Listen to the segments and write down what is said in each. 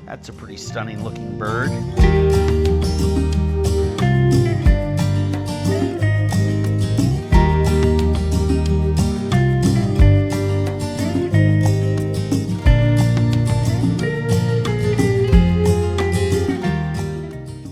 That's a pretty stunning looking bird.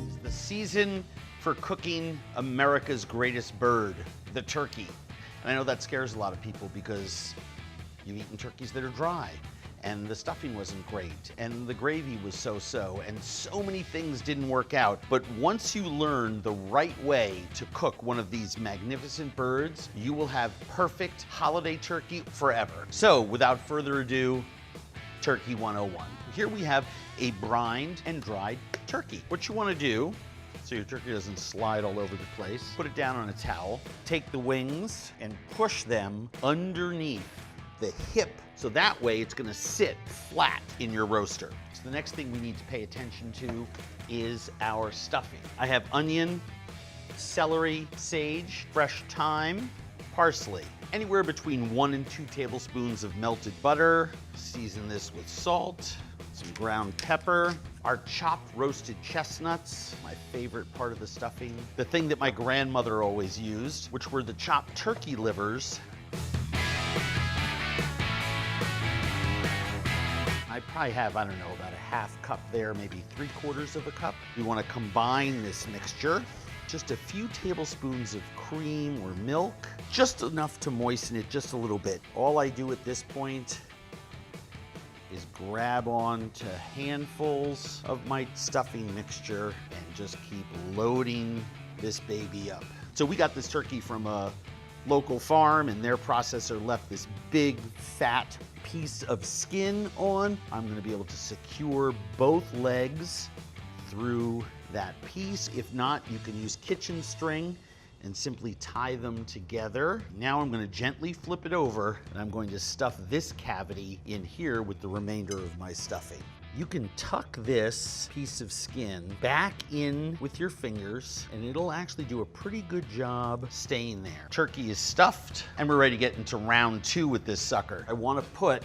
It's the season for cooking America's greatest bird, the turkey. And I know that scares a lot of people because you've eaten turkeys that are dry, and the stuffing wasn't great, and the gravy was so-so, and so many things didn't work out. But once you learn the right way to cook one of these magnificent birds, you will have perfect holiday turkey forever. So without further ado, Turkey 101. Here we have a brined and dried turkey. What you want to do, so your turkey doesn't slide all over the place, put it down on a towel, take the wings and push them underneath the hip, so that way it's gonna sit flat in your roaster. So the next thing we need to pay attention to is our stuffing. I have onion, celery, sage, fresh thyme, parsley. Anywhere between 1 and 2 tablespoons of melted butter. Season this with salt, some ground pepper, our chopped roasted chestnuts, my favorite part of the stuffing. The thing that my grandmother always used, which were the chopped turkey livers. I probably have, I don't know, about a half cup there, maybe 3/4 of a cup. We want to combine this mixture. Just a few tablespoons of cream or milk, just enough to moisten it just a little bit. All I do at this point is grab on to handfuls of my stuffing mixture and just keep loading this baby up. So we got this turkey from a local farm, and their processor left this big fat piece of skin on. I'm gonna be able to secure both legs through that piece. If not, you can use kitchen string and simply tie them together. Now I'm gonna gently flip it over, and I'm going to stuff this cavity in here with the remainder of my stuffing. You can tuck this piece of skin back in with your fingers, and it'll actually do a pretty good job staying there. Turkey is stuffed, and we're ready to get into round 2 with this sucker. I wanna put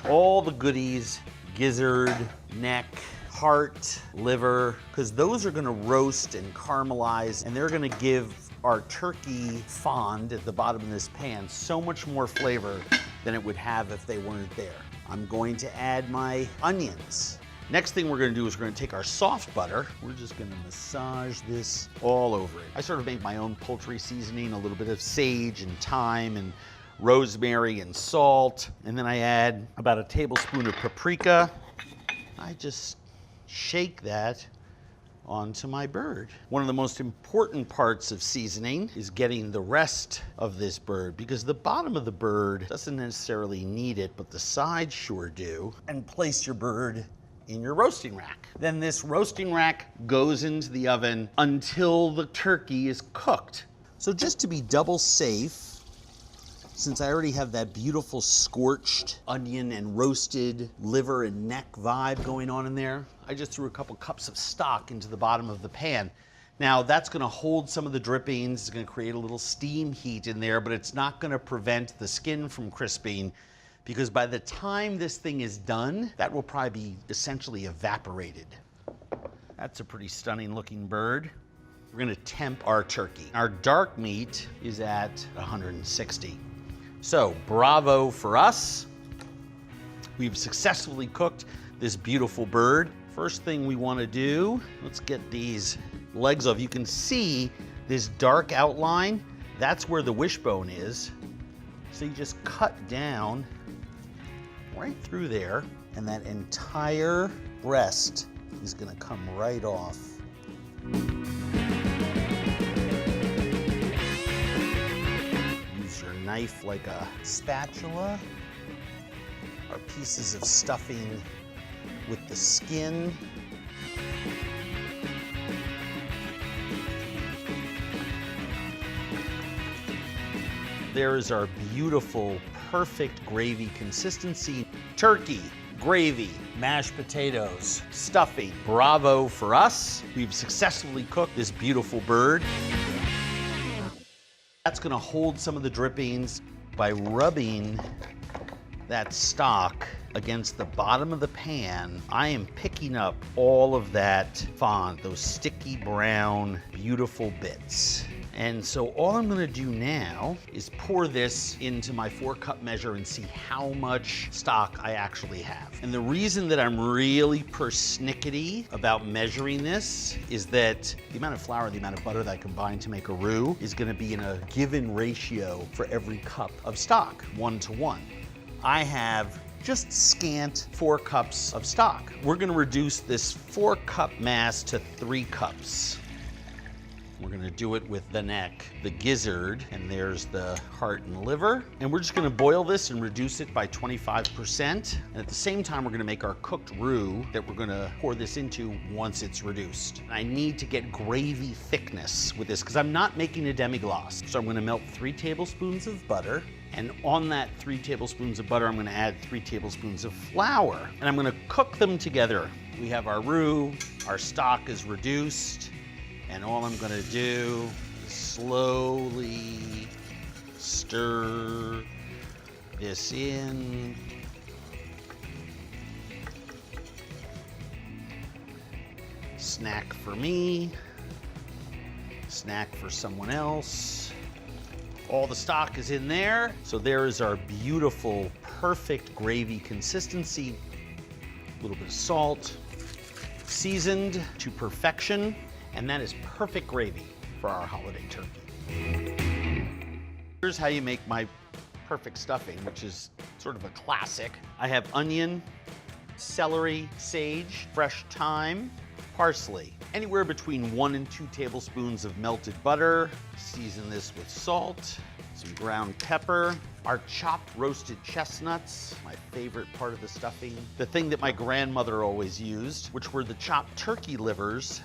all the goodies, gizzard, neck, heart, liver, because those are gonna roast and caramelize, and they're gonna give our turkey fond at the bottom of this pan so much more flavor than it would have if they weren't there. I'm going to add my onions. Next thing we're gonna do is we're gonna take our soft butter. We're just gonna massage this all over it. I sort of make my own poultry seasoning, a little bit of sage and thyme and rosemary and salt. And then I add about a tablespoon of paprika. I just shake that onto my bird. One of the most important parts of seasoning is getting the rest of this bird, because the bottom of the bird doesn't necessarily need it, but the sides sure do. And place your bird in your roasting rack. Then this roasting rack goes into the oven until the turkey is cooked. So just to be double safe, since I already have that beautiful scorched onion and roasted liver and neck vibe going on in there, I just threw a couple cups of stock into the bottom of the pan. Now that's gonna hold some of the drippings, it's gonna create a little steam heat in there, but it's not gonna prevent the skin from crisping, because by the time this thing is done, that will probably be essentially evaporated. That's a pretty stunning looking bird. We're gonna temp our turkey. Our dark meat is at 160. So bravo for us. We've successfully cooked this beautiful bird. First thing we want to do, let's get these legs off. You can see this dark outline. That's where the wishbone is. So you just cut down right through there, and that entire breast is going to come right off. Use your knife like a spatula. Our pieces of stuffing with the skin. There is our beautiful, perfect gravy consistency. Turkey, gravy, mashed potatoes, stuffing. Bravo for us. We've successfully cooked this beautiful bird. That's gonna hold some of the drippings by rubbing that stock against the bottom of the pan, I am picking up all of that fond, those sticky brown, beautiful bits. And so all I'm gonna do now is pour this into my 4-cup measure and see how much stock I actually have. And the reason that I'm really persnickety about measuring this is that the amount of flour, the amount of butter that I combine to make a roux is gonna be in a given ratio for every cup of stock, 1 to 1. I have just scant 4 cups of stock. We're gonna reduce this 4-cup mass to 3 cups. We're gonna do it with the neck, the gizzard, and there's the heart and liver. And we're just gonna boil this and reduce it by 25%. And at the same time, we're gonna make our cooked roux that we're gonna pour this into once it's reduced. I need to get gravy thickness with this because I'm not making a demi-glace. So I'm gonna melt 3 tablespoons of butter. And on that 3 tablespoons of butter, I'm gonna add 3 tablespoons of flour. And I'm gonna cook them together. We have our roux, our stock is reduced. And all I'm gonna do is slowly stir this in. Snack for me, snack for someone else. All the stock is in there. So there is our beautiful, perfect gravy consistency. A little bit of salt, seasoned to perfection. And that is perfect gravy for our holiday turkey. Here's how you make my perfect stuffing, which is sort of a classic. I have onion, celery, sage, fresh thyme, parsley. Anywhere between 1 and 2 tablespoons of melted butter. Season this with salt, some ground pepper, our chopped roasted chestnuts, my favorite part of the stuffing. The thing that my grandmother always used, which were the chopped turkey livers.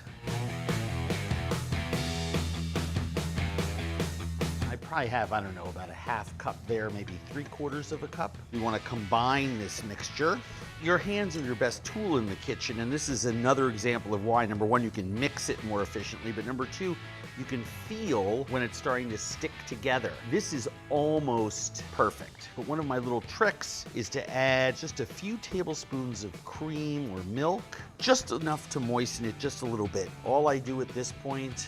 I have, I don't know, about a 1/2 cup there, maybe 3/4 of a cup. We want to combine this mixture. Your hands are your best tool in the kitchen, and this is another example of why, number 1, you can mix it more efficiently, but number 2, you can feel when it's starting to stick together. This is almost perfect. But one of my little tricks is to add just a few tablespoons of cream or milk, just enough to moisten it just a little bit. All I do at this point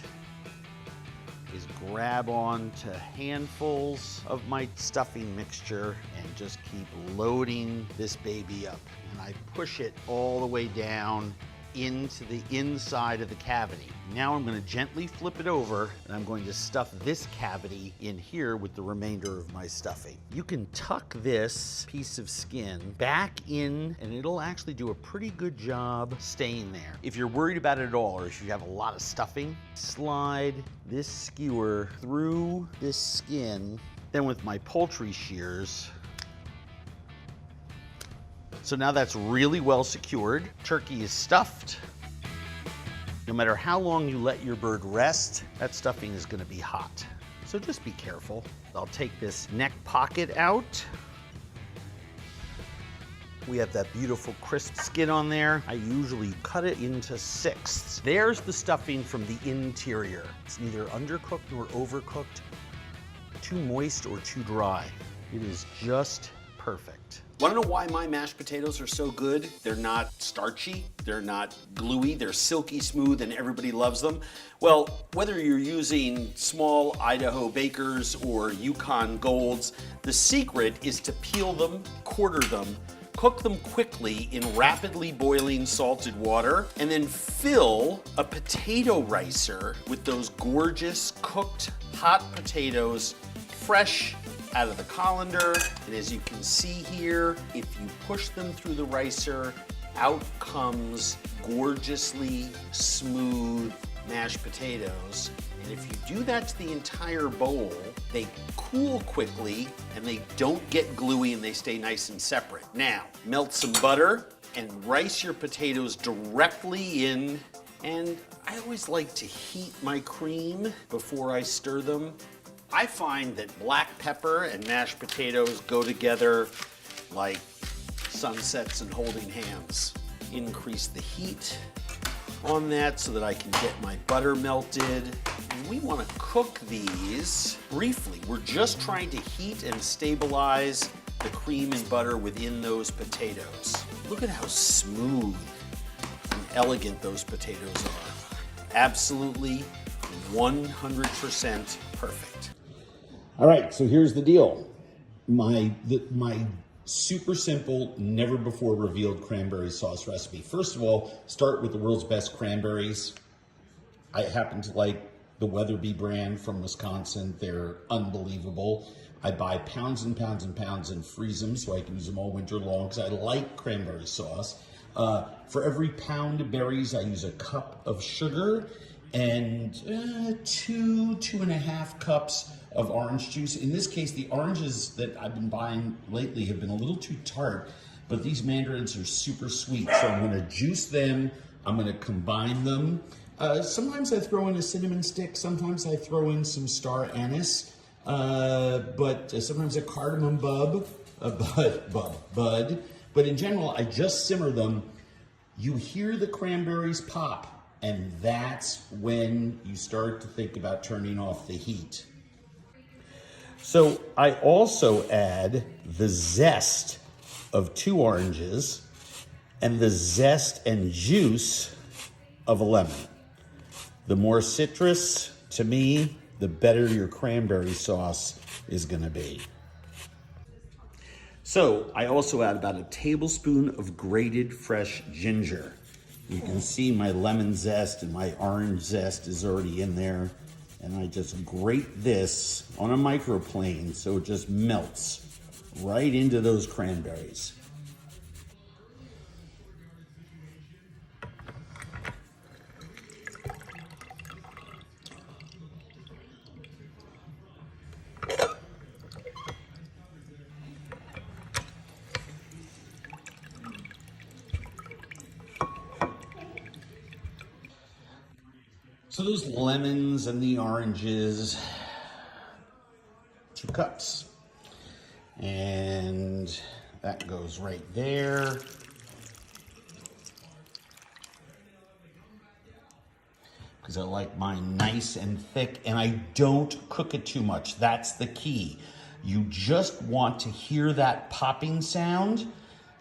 is grab on to handfuls of my stuffing mixture and just keep loading this baby up. And I push it all the way down into the inside of the cavity. Now I'm going to gently flip it over and I'm going to stuff this cavity in here with the remainder of my stuffing. You can tuck this piece of skin back in and it'll actually do a pretty good job staying there. If you're worried about it at all, or if you have a lot of stuffing, slide this skewer through this skin. Then with my poultry shears, so now that's really well secured. Turkey is stuffed. No matter how long you let your bird rest, that stuffing is gonna be hot. So just be careful. I'll take this neck pocket out. We have that beautiful crisp skin on there. I usually cut it into 6ths. There's the stuffing from the interior. It's neither undercooked nor overcooked, too moist or too dry. It is just perfect. Want to know why my mashed potatoes are so good? They're not starchy, they're not gluey, they're silky smooth and everybody loves them. Well, whether you're using small Idaho Bakers or Yukon Golds, the secret is to peel them, quarter them, cook them quickly in rapidly boiling salted water, and then fill a potato ricer with those gorgeous cooked hot potatoes, fresh out of the colander. And as you can see here, if you push them through the ricer, out comes gorgeously smooth mashed potatoes. And if you do that to the entire bowl, they cool quickly and they don't get gluey and they stay nice and separate. Now, melt some butter and rice your potatoes directly in. And I always like to heat my cream before I stir them. I find that black pepper and mashed potatoes go together like sunsets and holding hands. Increase the heat on that so that I can get my butter melted. And we want to cook these briefly. We're just trying to heat and stabilize the cream and butter within those potatoes. Look at how smooth and elegant those potatoes are. Absolutely 100% perfect. All right, so here's the deal. My super simple, never before revealed cranberry sauce recipe. First of all, start with the world's best cranberries. I happen to like the Weatherby brand from Wisconsin. They're unbelievable. I buy pounds and pounds and pounds and freeze them so I can use them all winter long because I like cranberry sauce. For every pound of berries, I use a cup of sugar and 2.5 cups of orange juice. In this case, the oranges that I've been buying lately have been a little too tart, but these mandarins are super sweet. So I'm gonna juice them, I'm gonna combine them. Sometimes I throw in a cinnamon stick, sometimes I throw in some star anise, but sometimes a cardamom bud. But in general, I just simmer them. You hear the cranberries pop, and that's when you start to think about turning off the heat. So I also add the zest of 2 oranges and the zest and juice of a lemon. The more citrus, to me, the better your cranberry sauce is gonna be. So I also add about a tablespoon of grated fresh ginger. You can see my lemon zest and my orange zest is already in there. And I just grate this on a microplane so it just melts right into those cranberries. So those lemons and the oranges, 2 cups. And that goes right there. Because I like mine nice and thick, and I don't cook it too much. That's the key. You just want to hear that popping sound.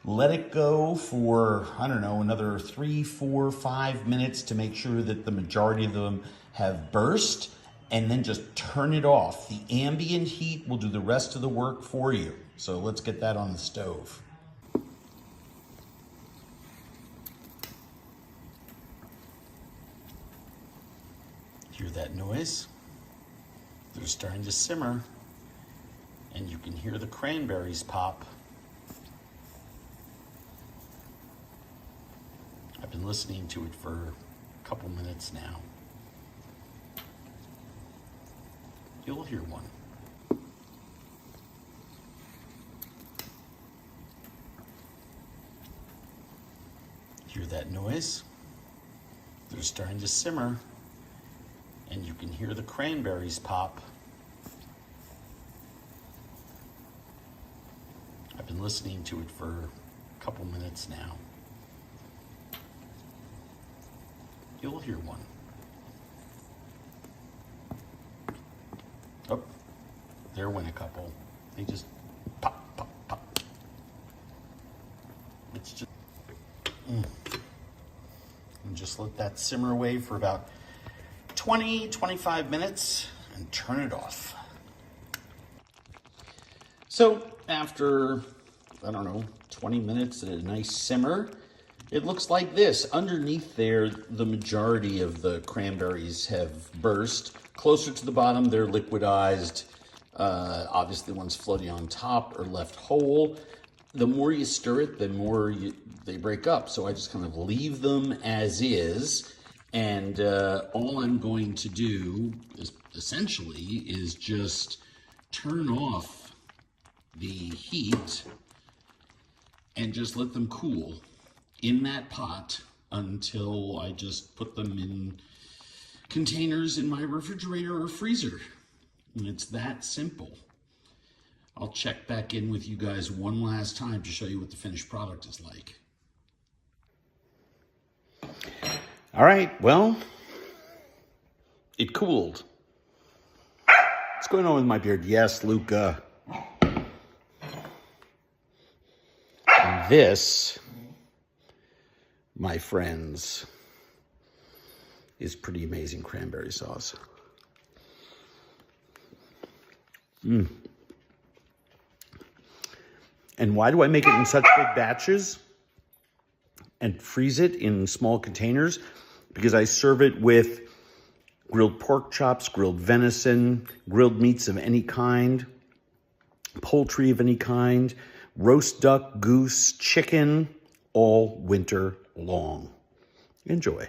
Let it go for, I don't know, another 3, 4, 5 minutes to make sure that the majority of them have burst, and then just turn it off. The ambient heat will do the rest of the work for you. So let's get that on the stove. Hear that noise? They're starting to simmer, and you can hear the cranberries pop. I've been listening to it for a couple minutes now. You'll hear one. Hear that noise? They're starting to simmer, and you can hear the cranberries pop. I've been listening to it for a couple minutes now. You'll hear one. Oh, there went a couple. They just pop, pop, pop. It's just, and just let that simmer away for about 20, 25 minutes and turn it off. So after, I don't know, 20 minutes at a nice simmer, it looks like this. Underneath there, the majority of the cranberries have burst. Closer to the bottom, they're liquidized. Obviously, the ones floating on top are left whole. The more you stir it, the more they break up. So I just kind of leave them as is. And all I'm going to do is essentially is just turn off the heat and just let them cool in that pot until I just put them in containers in my refrigerator or freezer. And it's that simple. I'll check back in with you guys one last time to show you what the finished product is like. All right, well, it cooled. What's going on with my beard? Yes, Luca. This, my friends, is pretty amazing cranberry sauce. And why do I make it in such big batches and freeze it in small containers? Because I serve it with grilled pork chops, grilled venison, grilled meats of any kind, poultry of any kind, roast duck, goose, chicken, all winter long. Enjoy.